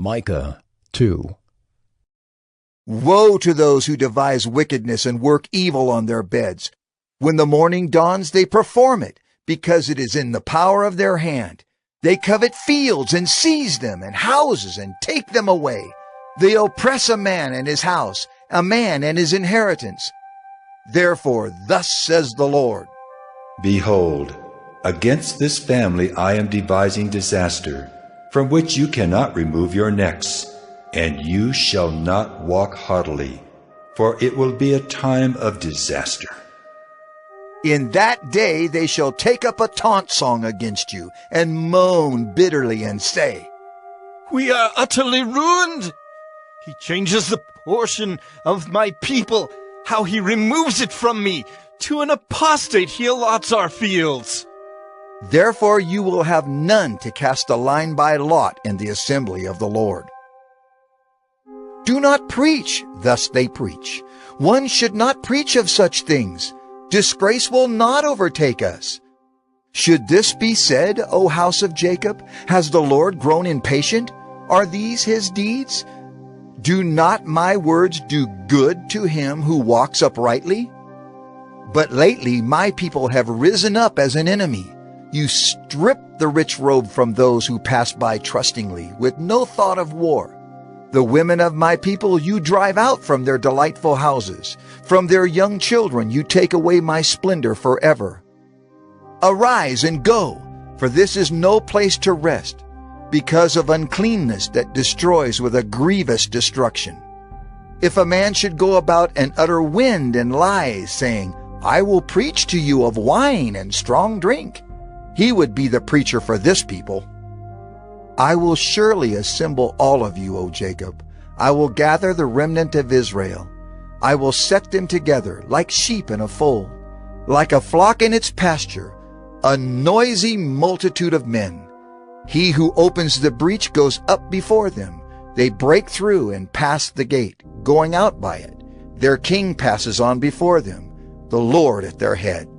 Micah 2. Woe to those who devise wickedness and work evil on their beds. When the morning dawns, they perform it, because it is in the power of their hand. They covet fields and seize them, and houses and take them away. They oppress a man and his house, a man and his inheritance. Therefore, thus says the Lord, Behold, against this family I am devising disaster, from which you cannot remove your necks, and you shall not walk haughtily, for it will be a time of disaster. In that day they shall take up a taunt song against you, and moan bitterly and say, We are utterly ruined. He changes the portion of my people, how he removes it from me. To an apostate he allots our fields. Therefore you will have none to cast a line by lot in the assembly of the Lord. Do not preach, thus they preach. One should not preach of such things. Disgrace will not overtake us. Should this be said, O house of Jacob? Has the Lord grown impatient? Are these his deeds? Do not my words do good to him who walks uprightly? But lately my people have risen up as an enemy. You strip the rich robe from those who pass by trustingly, with no thought of war. The women of my people you drive out from their delightful houses. From their young children you take away my splendor forever. Arise and go, for this is no place to rest, because of uncleanness that destroys with a grievous destruction. If a man should go about and utter wind and lies, saying, I will preach to you of wine and strong drink, he would be the preacher for this people. I will surely assemble all of you, O Jacob. I will gather the remnant of Israel. I will set them together like sheep in a fold, like a flock in its pasture, a noisy multitude of men. He who opens the breach goes up before them. They break through and pass the gate, going out by it. Their king passes on before them, the Lord at their head.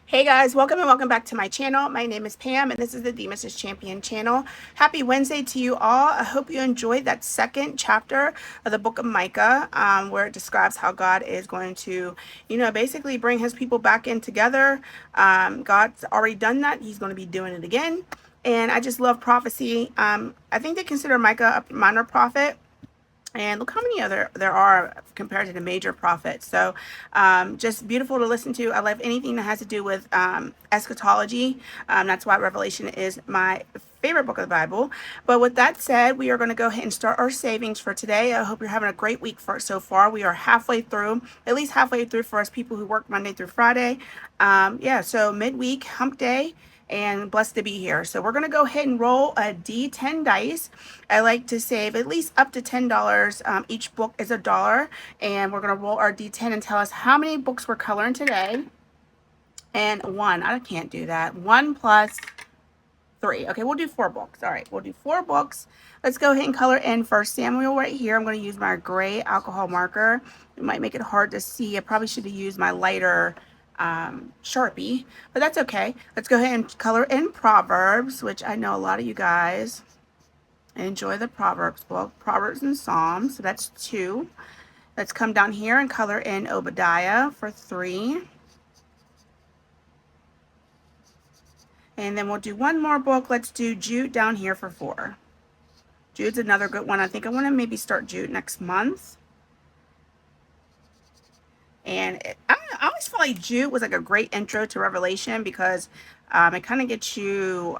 Hey guys, welcome and welcome back to my channel. My name is Pam and this is the Demas' Champion channel. Happy Wednesday to you all. I hope you enjoyed that second chapter of the book of Micah, where it describes how God is going to, basically bring his people back in together. God's already done that. He's going to be doing it again. And I just love prophecy. I think they consider Micah a minor prophet. And look how many other there are compared to the major prophets. So just beautiful to listen to. I love anything that has to do with eschatology. That's why Revelation is my favorite book of the Bible. But with that said, we are going to go ahead and start our savings for today. I hope you're having a great week so far. We are halfway through, at least halfway through for us people who work Monday through Friday. So midweek, hump day. And blessed to be here. So we're going to go ahead and roll a D10 dice. I like to save at least up to $10. Each book is $1. And we're going to roll our D10 and tell us how many books we're coloring today. And 1. I can't do that. 1 plus 3. Okay, we'll do 4 books. All right, we'll do 4 books. Let's go ahead and color in 1 Samuel right here. I'm going to use my gray alcohol marker. It might make it hard to see. I probably should have used my lighter Sharpie, but that's okay. Let's go ahead and color in Proverbs, which I know a lot of you guys enjoy the Proverbs book, Proverbs and Psalms. So that's 2. Let's come down here and color in Obadiah for 3. And then we'll do one more book. Let's do Jude down here for 4. Jude's another good one. I think I want to maybe start Jude next month. And I always felt like Jude was like a great intro to Revelation because it kind of gets you,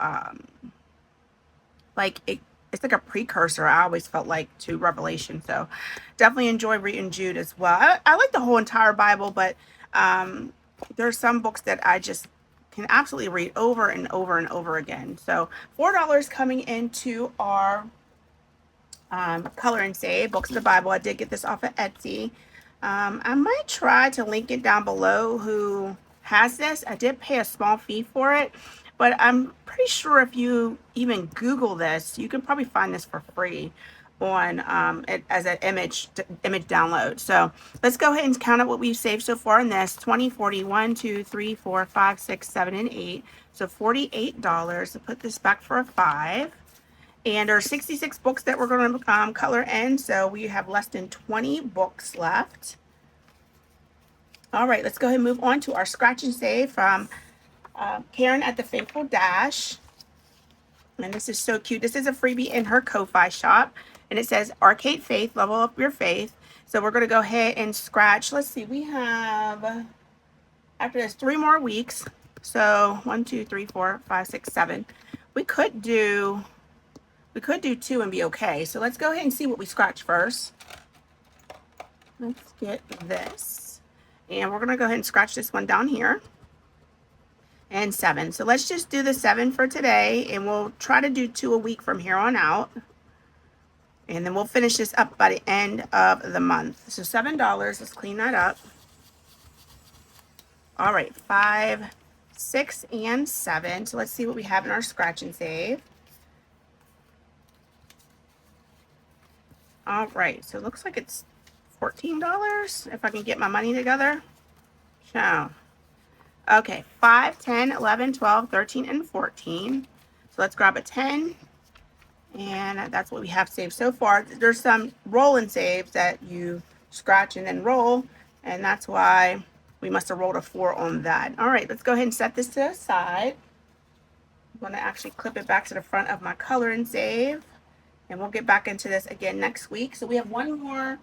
it's like a precursor, I always felt like, to Revelation. So definitely enjoy reading Jude as well. I like the whole entire Bible, but there are some books that I just can absolutely read over and over and over again. So $4 coming into our color and save, Books of the Bible. I did get this off of Etsy. I might try to link it down below who has this. I did pay a small fee for it, but I'm pretty sure if you even Google this, you can probably find this for free on as an image download. So let's go ahead and count up what we've saved so far in this. 20, 40, 1, 2, 3, 4, 5, 6, 7, and 8. So $48. So put this back for a 5. And there are 66 books that we're going to color in. So we have less than 20 books left. All right, let's go ahead and move on to our scratch and save from Karen at the Faithful Dash. And this is so cute. This is a freebie in her Ko-Fi shop. And it says, Arcade Faith, level up your faith. So we're going to go ahead and scratch. Let's see, we have, after this, 3 more weeks. So 1, 2, 3, 4, 5, 6, 7. We could do 2 and be okay. So let's go ahead and see what we scratch first. Let's get this. And we're going to go ahead and scratch this one down here. And 7. So let's just do the 7 for today. And we'll try to do 2 a week from here on out. And then we'll finish this up by the end of the month. So $7. Let's clean that up. All right. 5, 6, and 7. So let's see what we have in our scratch and save. All right. So it looks like it's $14 if I can get my money together. So, okay. 5, 10, 11, 12, 13, and 14. So let's grab a 10. And that's what we have saved so far. There's some roll and saves that you scratch and then roll. And that's why we must have rolled a 4 on that. All right, let's go ahead and set this to the side. I'm going to actually clip it back to the front of my color and save. And we'll get back into this again next week. So we have one more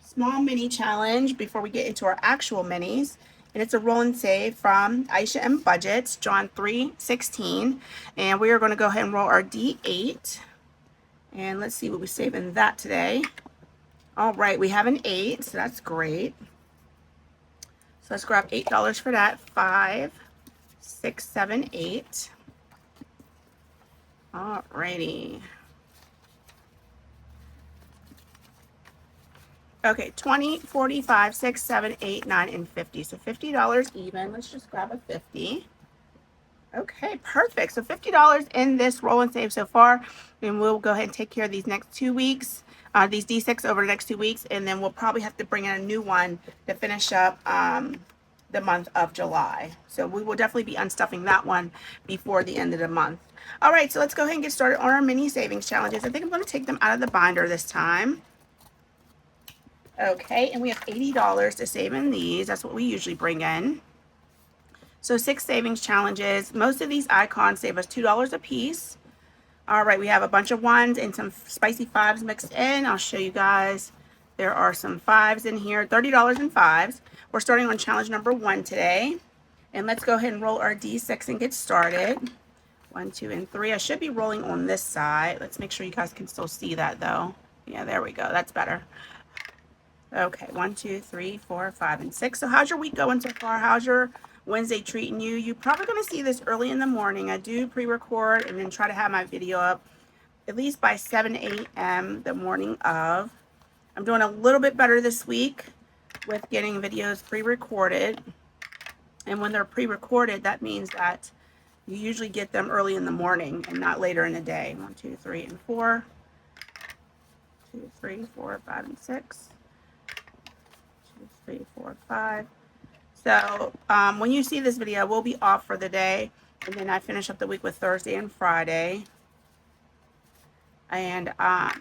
small mini challenge before we get into our actual minis. And it's a roll and save from Aisha and Budgets, John 3:16. And we are going to go ahead and roll our D8. And let's see what we save in that today. All right, we have an 8, so that's great. So let's grab $8 for that. 5, 6, 7, 8. All righty. Okay, 20, 45, 6, 7, 8, 9, and 50. So $50 even. Let's just grab a 50. Okay, perfect. So $50 in this roll and save so far. And we'll go ahead and take care of these next 2 weeks, these D6 over the next 2 weeks. And then we'll probably have to bring in a new one to finish up the month of July. So we will definitely be unstuffing that one before the end of the month. All right, so let's go ahead and get started on our mini savings challenges. I think I'm going to take them out of the binder this time. Okay, and we have $80 to save in these. That's what we usually bring in. So 6 savings challenges. Most of these icons save us $2 a piece. All right, we have a bunch of 1s and some spicy 5s mixed in. I'll show you guys. There are some 5s in here, $30 in 5s. We're starting on challenge number 1 today. And let's go ahead and roll our D6 and get started. 1, 2, and 3. I should be rolling on this side. Let's make sure you guys can still see that though. Yeah, there we go. That's better. Okay, 1, 2, 3, 4, 5, and 6. So how's your week going so far? How's your Wednesday treating you? You're probably going to see this early in the morning. I do pre-record and then try to have my video up at least by 7 a.m. the morning of. I'm doing a little bit better this week with getting videos pre-recorded. And when they're pre-recorded, that means that you usually get them early in the morning and not later in the day. 1, 2, 3, and 4. 2, 3, 4, 5, and 6. 2, 3, 4, 5. So when you see this video, we'll be off for the day, and then I finish up the week with Thursday and Friday. And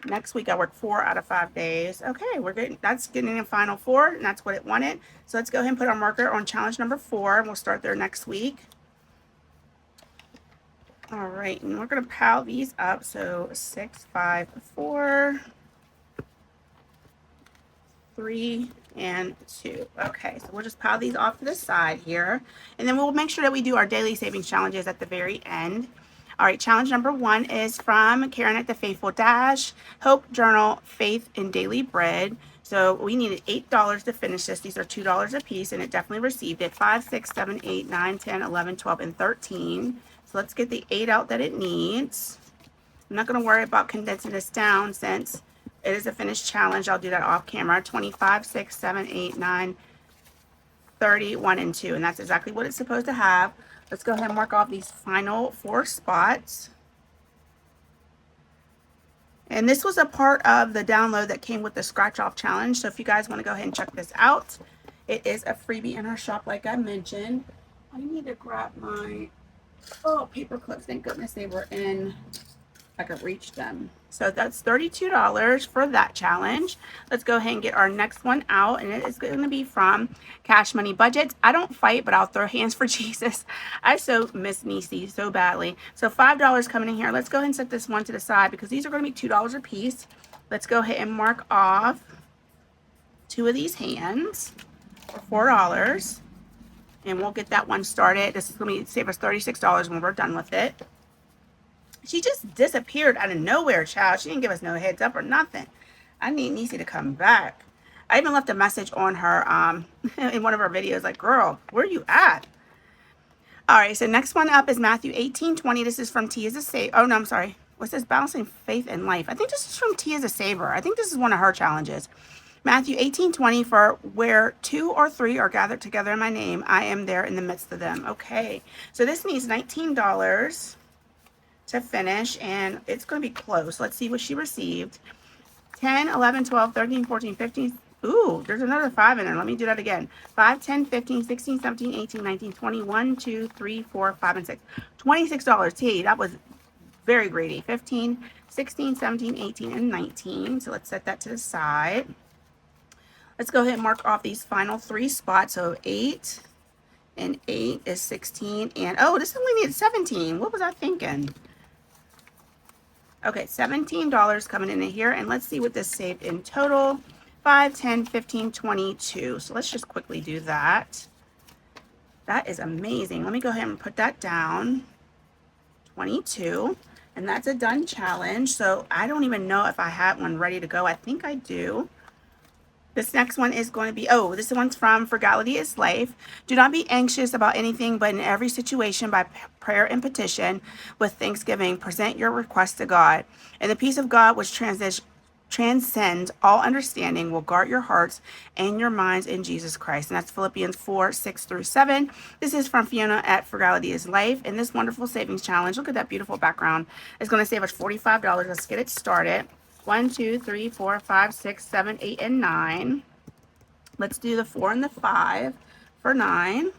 next week I work 4 out of 5 days. Okay, that's getting a final 4, and that's what it wanted. So let's go ahead and put our marker on challenge number 4, and we'll start there next week. All right, and we're gonna pile these up. So 6, 5, 4, 3, and 2. Okay, so we'll just pile these off to the side here, and then we'll make sure that we do our daily savings challenges at the very end. All right, challenge number 1 is from Karen at the Faithful Dash, Hope Journal, Faith, and Daily Bread. So we needed $8 to finish this. These are $2 a piece, and it definitely received it. 5, 6, 7, 8, 9, 10, 11, 12, and 13. So let's get the 8 out that it needs. I'm not going to worry about condensing this down since it is a finished challenge. I'll do that off camera. 25, 6, 7, 8, 9, 30, 1, and 2. And that's exactly what it's supposed to have. Let's go ahead and mark off these final 4 spots. And this was a part of the download that came with the scratch off challenge. So if you guys want to go ahead and check this out, it is a freebie in our shop like I mentioned. I need to grab my Oh, paper clips. Thank goodness they were in. I could reach them. So that's $32 for that challenge. Let's go ahead and get our next one out, and it is going to be from Cash Money Budgets. I don't fight, but I'll throw hands for Jesus. I so miss Niecy so badly. So $5 coming in here. Let's go ahead and set this one to the side because these are going to be $2 a piece. Let's go ahead and mark off 2 of these hands for $4, and we'll get that one started. This is going to save us $36 when we're done with it. She just disappeared out of nowhere, child. She didn't give us no heads up or nothing. I need Niecy to come back. I even left a message on her in one of her videos, like, girl, where you at? All right, so next one up is Matthew 18:20. This is from T as a Saver. Oh, no, I'm sorry. What's this? Balancing Faith and Life. I think this is from T as a Saver. I think this is one of her challenges. Matthew 18:20, for where 2 or 3 are gathered together in my name, I am there in the midst of them. Okay, so this needs $19 to finish, and it's going to be close. Let's see what she received. 10, 11, 12, 13, 14, 15. Ooh, there's another 5 in there. Let me do that again. 5, 10, 15, 16, 17, 18, 19, 20, 1, 2, 3, 4, 5, and 6. $26. T, that was very greedy. 15, 16, 17, 18, and 19. So let's set that to the side. Let's go ahead and mark off these final 3 spots. So 8 and 8 is 16. And oh, this only needs 17. What was I thinking? Okay, $17 coming in here, and let's see what this saved in total. 5, 10, 15, 22. So let's just quickly do that. That is amazing. Let me go ahead and put that down. 22, and that's a done challenge. So I don't even know if I had one ready to go. I think I do. This next one is going to be, oh, this one's from Frugality is Life. Do not be anxious about anything, but in every situation, by prayer and petition, with thanksgiving, present your request to God. And the peace of God, which transcends all understanding, will guard your hearts and your minds in Jesus Christ. And that's Philippians 4, 6 through 7. This is from Fiona at Frugality is Life. And this wonderful savings challenge, look at that beautiful background, is going to save us $45. Let's get it started. 1, 2, 3, 4, 5, 6, 7, 8, and 9. Let's do the 4 and the 5 for 9.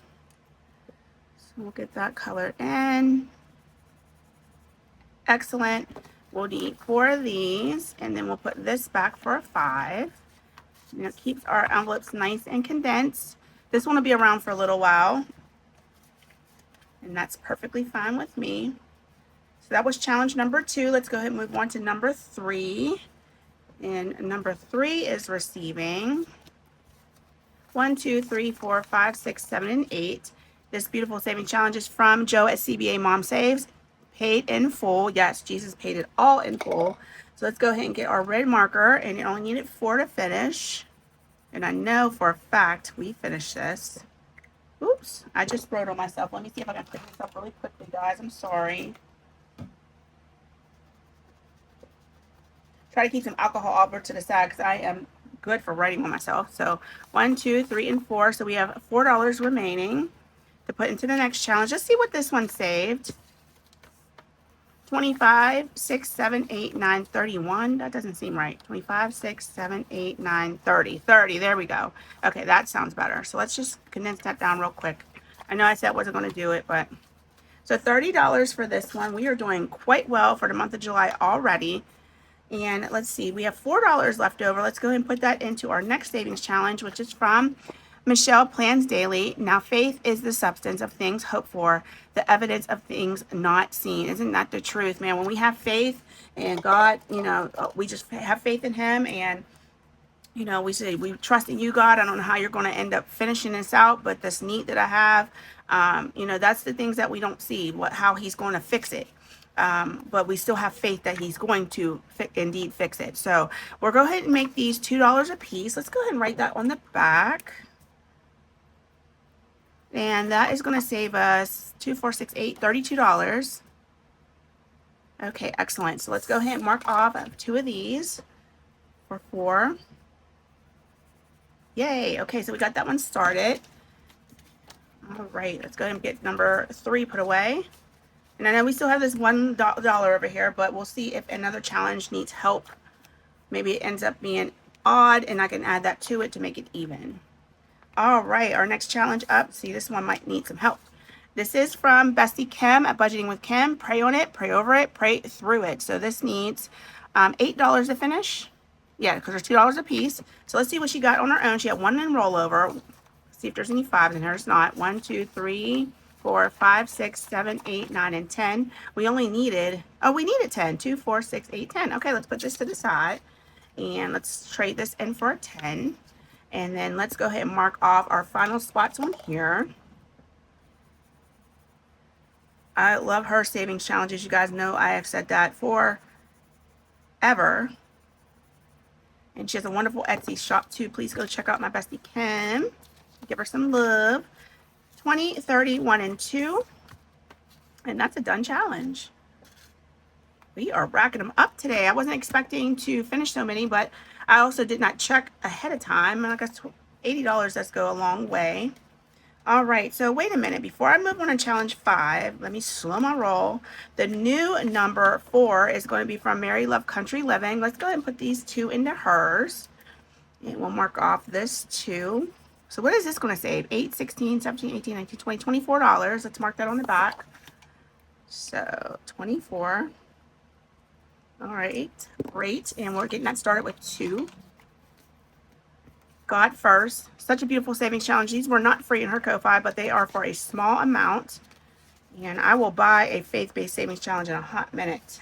So we'll get that colored in. Excellent. We'll need 4 of these, and then we'll put this back for a 5. And it keeps our envelopes nice and condensed. This one will be around for a little while, and that's perfectly fine with me. That was challenge number 2. Let's go ahead and move on to number 3. And number 3 is receiving 1, 2, 3, 4, 5, 6, 7, and 8. This beautiful saving challenge is from Joe at CBA Mom Saves. Paid in full. Yes, Jesus paid it all in full. So let's go ahead and get our red marker. And you only needed 4 to finish. And I know for a fact we finished this. Oops, I just wrote on myself. Let me see if I can clean this up really quickly, guys. I'm sorry. Try to keep some alcohol over to the side because I am good for writing on myself. So 1, 2, 3, and 4. So we have $4 remaining to put into the next challenge. Let's see what this one saved. 25, 6, 7, 8, 9, 31. That doesn't seem right. 25, 6, 7, 8, 9, 30. 30. There we go. Okay, that sounds better. So let's just condense that down real quick. I know I said I wasn't going to do it, but so $30 for this one. We are doing quite well for the month of July already. And let's see, we have $4 left over. Let's go ahead and put that into our next savings challenge, which is from Michelle Plans Daily. Now, faith is the substance of things hoped for, the evidence of things not seen. Isn't that the truth, man? When we have faith in God, you know, we just have faith in Him, and you know, we say we trust in you, God. I don't know how you're going to end up finishing this out, but this need that I have, you know, that's the things that we don't see, how He's going to fix it. But we still have faith that He's going to indeed fix it. So we'll go ahead and make these $2 a piece. Let's go ahead and write that on the back. And that is going to save us 2, 4, 6, 8, $32. Okay, excellent. So let's go ahead and mark off 2 of these for 4. Yay. Okay, so we got that one started. All right, let's go ahead and get number 3 put away. And I know we still have this $1 over here, but we'll see if another challenge needs help. Maybe it ends up being odd, and I can add that to it to make it even. All right, our next challenge up. See, this one might need some help. This is from Bestie Kim at Budgeting with Kim. Pray on it, pray over it, pray through it. So this needs $8 to finish. Yeah, because they're $2 a piece. So let's see what she got on her own. She had one in rollover. See if there's any 5s in here. There's not. 1, 2, 3, 4, 5, 6, 7, 8, 9, and 10. We only needed, we needed 10. 2, 4, 6, 8, 10. Okay, let's put this to the side. And let's trade this in for a 10. And then let's go ahead and mark off our final spots on here. I love her savings challenges. You guys know I have said that forever. And she has a wonderful Etsy shop too. Please go check out my bestie Kim. Give her some love. 20, 30, 1, and 2. And that's a done challenge. We are racking them up today. I wasn't expecting to finish so many, but I also did not check ahead of time. And I guess $80 does go a long way. All right, so wait a minute. Before I move on to challenge 5, let me slow my roll. The new number 4 is going to be from Mary Love Country Living. Let's go ahead and put these 2 into hers. And we'll mark off this 2. So what is this going to save? 8, 16, 17, 18, 19, 20, $24. Let's mark that on the back. So 24. All right, great. And we're getting that started with 2. God First. Such a beautiful savings challenge. These were not free in her Ko-Fi, but they are for a small amount. And I will buy a faith-based savings challenge in a hot minute,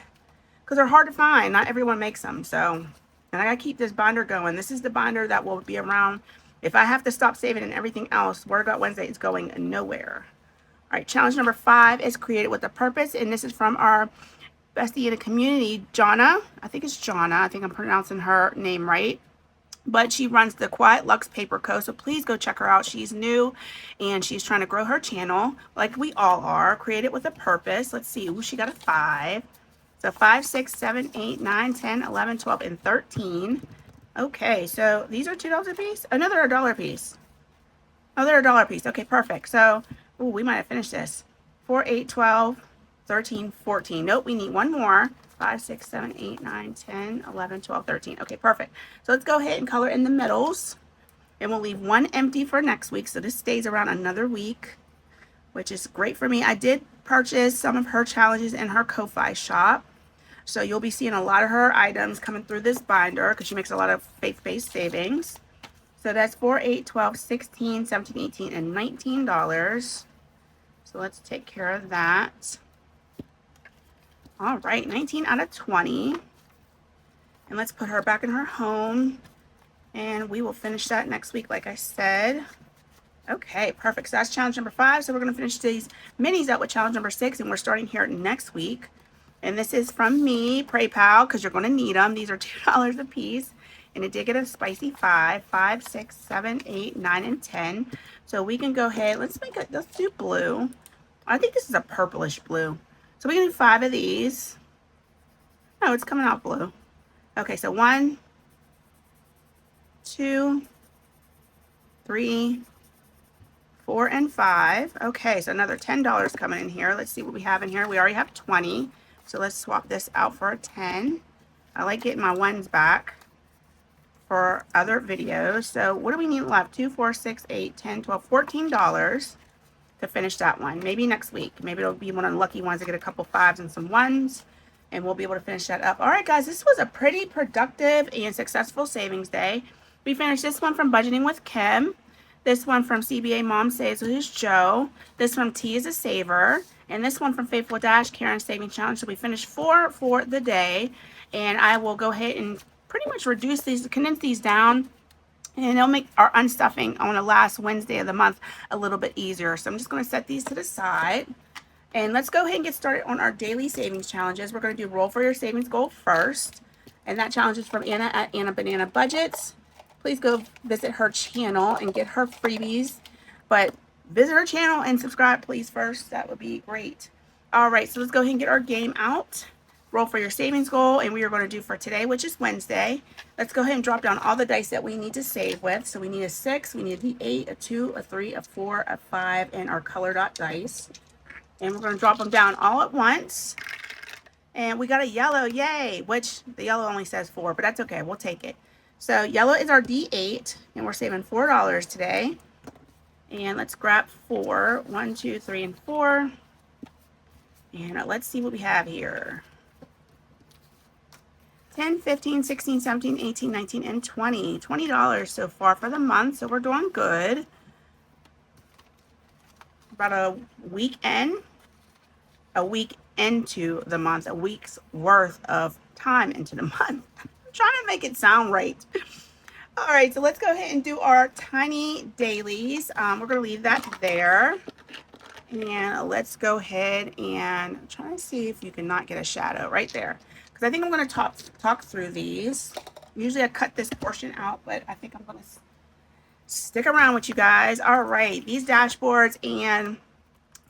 because they're hard to find. Not everyone makes them. So, and I got to keep this binder going. This is the binder that will be around. If I have to stop saving and everything else, Word of God Wednesday is going nowhere. All right, challenge number 5 is created with a purpose. And this is from our bestie in the community, Jonna. I think it's Jonna. I think I'm pronouncing her name right. But she runs the Quiet Lux Paper Co. So please go check her out. She's new and she's trying to grow her channel like we all are. Created with a purpose. Let's see. Ooh, she got a 5. So 5, 6, 7, 8, 9, 10, 11, 12, and 13. Okay, so these are $2 a piece. Another $1 a piece. Oh, they're $1 a piece. Okay, perfect. So, ooh, we might have finished this. 4, 8, 12, 13, 14. Nope, we need one more. 5, 6, 7, 8, 9, 10, 11, 12, 13. Okay, perfect. So let's go ahead and color in the middles. And we'll leave one empty for next week. So this stays around another week, which is great for me. I did purchase some of her challenges in her Ko-Fi shop. So you'll be seeing a lot of her items coming through this binder because she makes a lot of faith-based savings. So that's 4, 8, 12, 16, 17, 18, and $19. So let's take care of that. All right, 19 out of 20. And let's put her back in her home. And we will finish that next week, like I said. Okay, perfect. So that's challenge number 5. So we're going to finish these minis up with challenge number 6. And we're starting here next week. And this is from me, Pray Pal, because you're going to need them. These are $2 a piece. And it did get a spicy 5. 5, 6, 7, 8, 9, and 10. So we can go ahead. Let's do blue. I think this is a purplish blue. So we can do 5 of these. Oh, it's coming out blue. Okay, so 1, 2, 3, 4, and 5. Okay, so another $10 coming in here. Let's see what we have in here. We already have 20. So let's swap this out for a 10. I like getting my ones back for other videos. So what do we need left? 2, 4, 6, 8, 10, 12, $14 to finish that one. Maybe next week. Maybe it'll be one of the lucky ones to get a couple 5s and some 1s. And we'll be able to finish that up. All right, guys, this was a pretty productive and successful savings day. We finished this one from Budgeting with Kim. This one from CBA Mom Saves, which is Joe. This from T is a Saver. And this one from Faithful Dash, Karen's Saving Challenge. So we finished 4 for the day. And I will go ahead and pretty much reduce these, condense these down. And it'll make our unstuffing on the last Wednesday of the month a little bit easier. So I'm just going to set these to the side. And let's go ahead and get started on our daily savings challenges. We're going to do Roll for Your Savings Goal first. And that challenge is from Anna at Anna Banana Budgets. Please go visit her channel and get her freebies. But visit her channel and subscribe, please, first. That would be great. All right, so let's go ahead and get our game out. Roll for your savings goal, and we are going to do for today, which is Wednesday. Let's go ahead and drop down all the dice that we need to save with. So we need a 6, we need a D8, a 2, a 3, a 4, a 5, and our color dot dice. And we're going to drop them down all at once. And we got a yellow, yay, which the yellow only says 4, but that's okay, we'll take it. So yellow is our D8, and we're saving $4 today. And let's grab 4. 1, 2, 3, and 4. And let's see what we have here. 10, 15, 16, 17, 18, 19, and 20. $20 so far for the month, so we're doing good. About a week into the month, a week's worth of time into the month. I'm trying to make it sound right. All right, so let's go ahead and do our tiny dailies. We're going to leave that there. And let's go ahead and try to see if you can not get a shadow right there. Because I think I'm going to talk through these. Usually I cut this portion out, but I think I'm going to stick around with you guys. All right, these dashboards and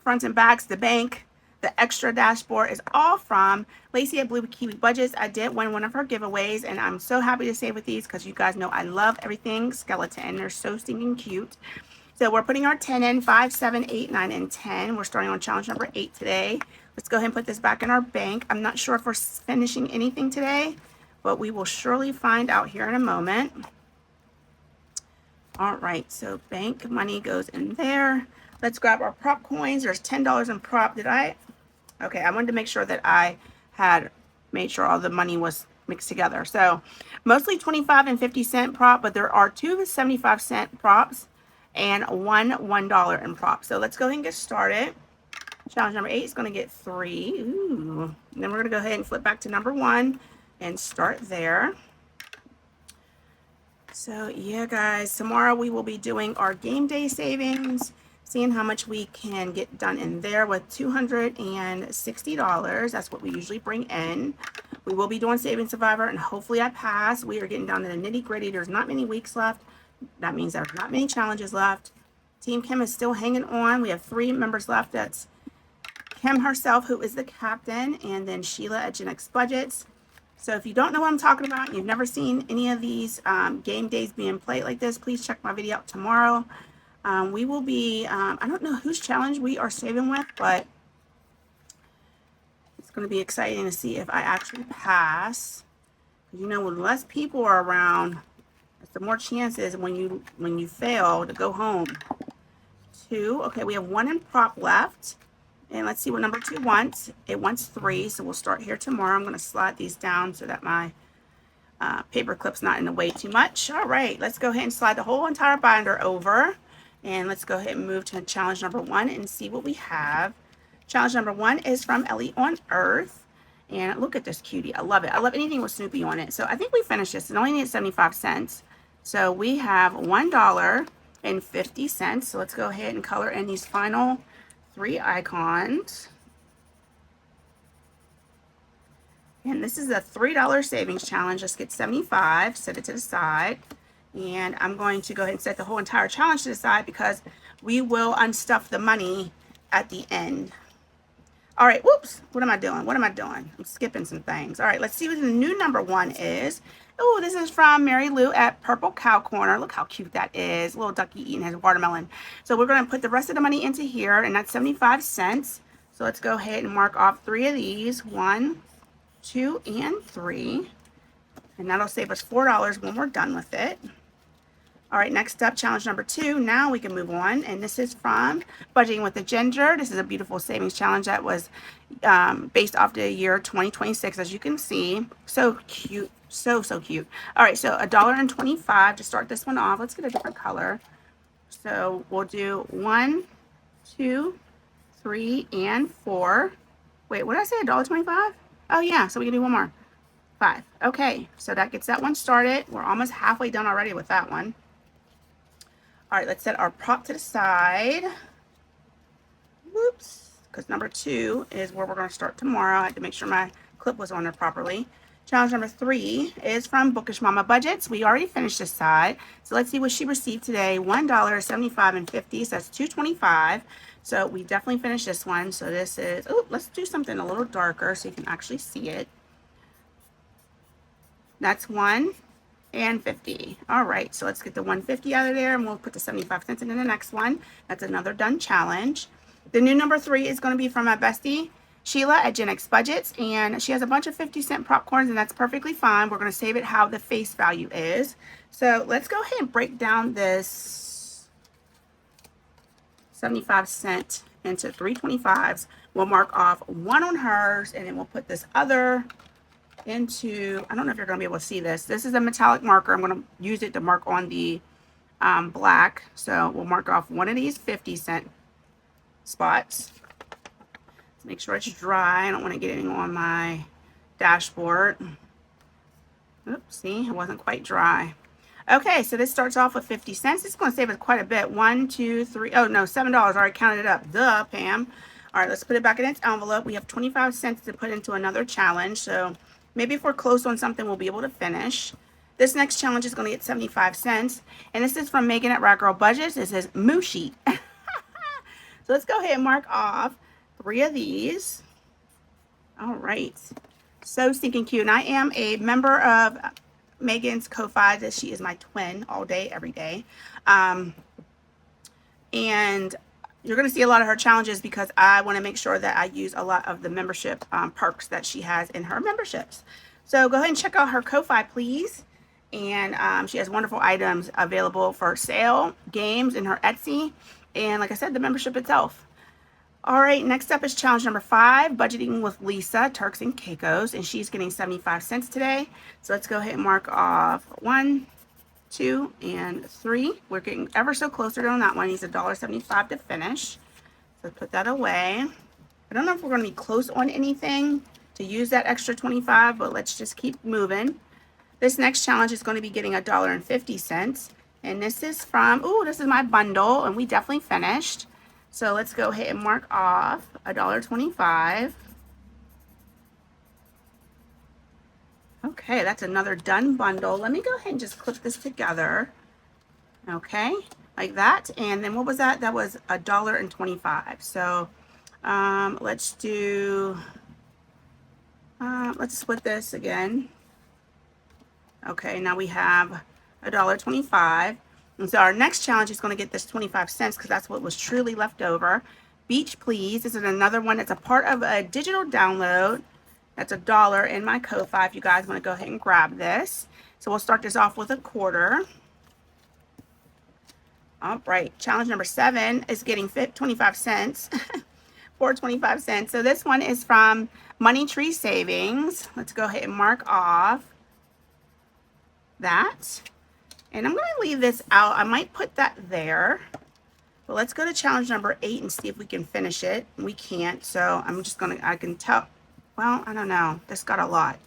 fronts and backs, the bank, the extra dashboard is all from Lacey at Blue Kiwi Budgets. I did win one of her giveaways, and I'm so happy to save with these because you guys know I love everything skeleton. They're so stinking cute. So we're putting our 10 in, 5, 7, 8, 9, and 10. We're starting on challenge number 8 today. Let's go ahead and put this back in our bank. I'm not sure if we're finishing anything today, but we will surely find out here in a moment. All right, so bank money goes in there. Let's grab our prop coins. There's $10 in prop. Okay, I wanted to make sure that I had made sure all the money was mixed together. So mostly 25 and 50-cent prop, but there are 2 75-cent props and one $1 in prop. So let's go ahead and get started. Challenge number 8 is going to get 3. Ooh. And then we're going to go ahead and flip back to number 1 and start there. So yeah, guys, tomorrow we will be doing our game day savings, seeing how much we can get done in there with $260. That's what we usually bring in. We will be doing Saving Survivor, and hopefully I pass. We are getting down to the nitty gritty. There's not many weeks left. That means there's not many challenges left. Team Kim is still hanging on. We have 3 members left. That's Kim herself, who is the captain, and then Sheila at Gen X Budgets. So if you don't know what I'm talking about, you've never seen any of these game days being played like this, please check my video out tomorrow. We will be, I don't know whose challenge we are saving with, but it's going to be exciting to see if I actually pass. You know, when less people are around, the more chances when you fail to go home. 2, okay, we have 1 in prop left. And let's see what number 2 wants. It wants 3, so we'll start here tomorrow. I'm going to slide these down so that my paper clip's not in the way too much. All right, let's go ahead and slide the whole entire binder over. And let's go ahead and move to challenge number 1 and see what we have. Challenge number 1 is from Ellie on Earth. And look at this cutie. I love it. I love anything with Snoopy on it. So I think we finished this. It only needs 75 cents. So we have $1.50. So let's go ahead and color in these final 3 icons. And this is a $3 savings challenge. Let's get 75, set it to the side. And I'm going to go ahead and set the whole entire challenge to the side because we will unstuff the money at the end. All right, whoops, what am I doing? I'm skipping some things. All right, let's see what the new number 1 is. Oh, this is from Mary Lou at Purple Cow Corner. Look how cute that is. Little ducky eating his watermelon. So we're going to put the rest of the money into here, and that's 75 cents. So let's go ahead and mark off 3 of these. 1, 2, and 3. And that'll save us $4 when we're done with it. All right, next up, challenge number 2. Now we can move on. And this is from Budgeting with the Ginger. This is a beautiful savings challenge that was based off the year 2026, as you can see. So cute. So cute. All right, so $1.25 to start this one off. Let's get a different color. So we'll do 1, 2, 3, and 4. Wait, what did I say? $1.25? Oh, yeah, so we can do one more. 5. Okay, so that gets that one started. We're almost halfway done already with that one. All right, let's set our prop to the side. Whoops, because number 2 is where we're going to start tomorrow. I had to make sure my clip was on there properly. Challenge number 3 is from Bookish Mama Budgets. We already finished this side. So let's see what she received today. $1.75 so that's $2.25. So we definitely finished this one. So this is, oh, let's do something a little darker so you can actually see it. That's $1.50. All right, so let's get the $1.50 out of there, and we'll put the 75 cents into the next one. That's another done challenge. The new number 3 is going to be from my bestie Sheila at Gen X Budgets, and she has a bunch of 50-cent popcorns, and that's perfectly fine. We're going to save it how the face value is. So let's go ahead and break down this 75 cents into 325s. We'll mark off one on hers, and then we'll put this other into, I don't know if you're going to be able to see this. This is a metallic marker. I'm going to use it to mark on the black. So we'll mark off one of these 50-cent spots. Let's make sure it's dry. I don't want to get anything on my dashboard. Oops, see, it wasn't quite dry. Okay, so this starts off with 50 cents. It's going to save us quite a bit. 1, 2, 3, oh no, $7. I already counted it up. Duh, Pam. All right, let's put it back in its envelope. We have 25 cents to put into another challenge. So maybe if we're close on something, we'll be able to finish. This next challenge is going to get 75 cents. And this is from Megan at Rat Girl Budgets. It says Moo Sheet. So let's go ahead and mark off 3 of these. All right. So stinking cute. And I am a member of Megan's Ko-Fi. She is my twin all day, every day. And you're going to see a lot of her challenges because I want to make sure that I use a lot of the membership perks that she has in her memberships. So go ahead and check out her Ko-Fi, please. And she has wonderful items available for sale, games in her Etsy, and like I said, the membership itself. All right, next up is challenge number 5, budgeting with Lisa, Turks and Caicos, and she's getting 75 cents today. So let's go ahead and mark off 1, 2, and 3. We're getting ever so closer on that one. He's $1.75 to finish. So put that away. I don't know if we're going to be close on anything to use that extra 25, but let's just keep moving. This next challenge is going to be getting $1.50, and this is from, ooh, this is my bundle, and we definitely finished. So let's go ahead and mark off $1.25. Okay, that's another done bundle. Let me go ahead and just clip this together. Okay, like that. And then what was that? That was $1.25. So let's do, let's split this again. Okay, now we have $1.25. And so our next challenge is going to get this 25 cents because that's what was truly left over. Beach Please. This is another one that's a part of a digital download. That's $1 in my Ko-Fi if you guys want to go ahead and grab this. So we'll start this off with a quarter. All right. Challenge number 7 is getting 25 cents for 25 cents. So this one is from Money Tree Savings. Let's go ahead and mark off that. And I'm going to leave this out. I might put that there. But let's go to challenge number 8 and see if we can finish it. We can't. So I'm just going to, I can tell. Well, I don't know. This got a lot.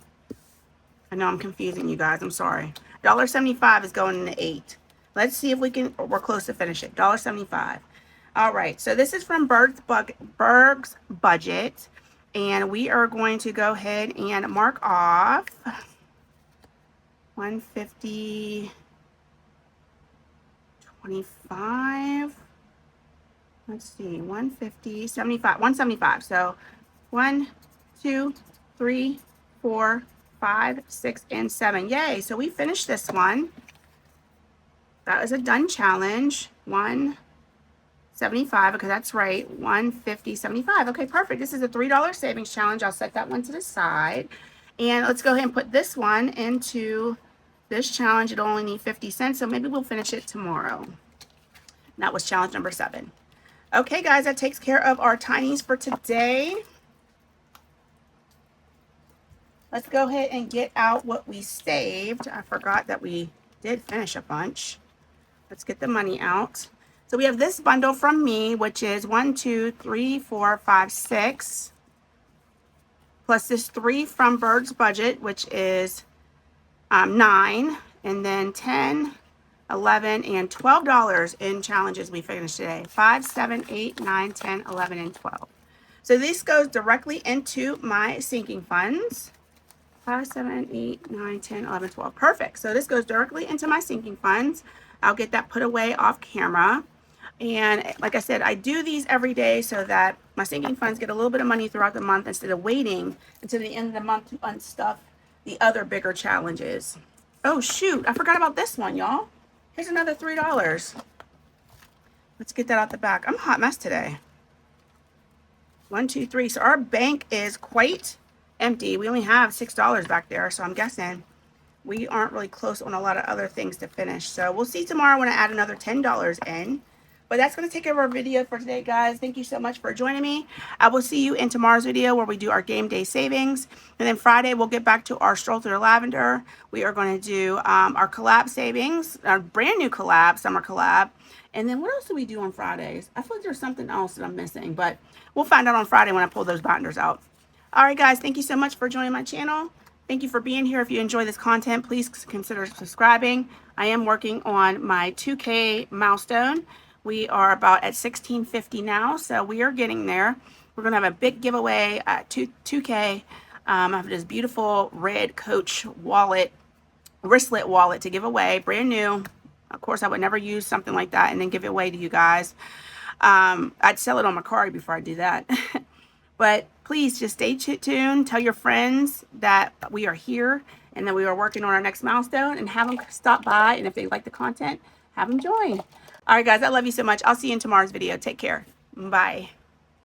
I know I'm confusing you guys. I'm sorry. $1.75 is going into 8. Let's see if we can, we're close to finish it. $1.75. All right. So this is from Berg's Budget. And we are going to go ahead and mark off 150, 25. Let's see, 150, 75, 175. So 1, 2, 3, 4, 5, 6, and 7. Yay. So we finished this one. That is a done challenge. 175, because that's right. 150, 75. Okay, perfect. This is a $3 savings challenge. I'll set that one to the side. And let's go ahead and put this one into this challenge. It'll only need 50 cents, so maybe we'll finish it tomorrow. And that was challenge number 7. Okay, guys, that takes care of our tinies for today. Let's go ahead and get out what we saved. I forgot that we did finish a bunch. Let's get the money out. So we have this bundle from me, which is 1, 2, 3, 4, 5, 6. Plus this 3 from Bird's Budget, which is 9. And then 10, 11, and $12 in challenges we finished today. 5, 7, 8, 9, 10, 11, and 12. So this goes directly into my sinking funds. 5, 7, 8, 9, 10, 11, 12. Perfect. So this goes directly into my sinking funds. I'll get that put away off camera. And like I said, I do these every day so that my sinking funds get a little bit of money throughout the month instead of waiting until the end of the month to unstuff the other bigger challenges. Oh, shoot. I forgot about this one, y'all. Here's another $3. Let's get that out the back. I'm a hot mess today. 1, 2, 3. So our bank is quite empty. We only have $6 back there, so I'm guessing we aren't really close on a lot of other things to finish. So we'll see tomorrow when I add another $10 in. But that's going to take over our video for today, guys. Thank you so much for joining me. I will see you in tomorrow's video where we do our game day savings. And then Friday, we'll get back to our stroll through lavender. We are going to do our collab savings, our brand new collab, summer collab. And then what else do we do on Fridays? I feel like there's something else that I'm missing, but we'll find out on Friday when I pull those binders out. All right, guys, thank you so much for joining my channel. Thank you for being here. If you enjoy this content, please consider subscribing. I am working on my 2K milestone. We are about at 1650 now, so we are getting there. We're going to have a big giveaway at 2K. I have this beautiful red Coach wallet, wristlet wallet to give away, brand new. Of course, I would never use something like that and then give it away to you guys. I'd sell it on Mercari before I do that. But please just stay tuned. Tell your friends that we are here and that we are working on our next milestone, and have them stop by. And if they like the content, have them join. All right, guys, I love you so much. I'll see you in tomorrow's video. Take care. Bye.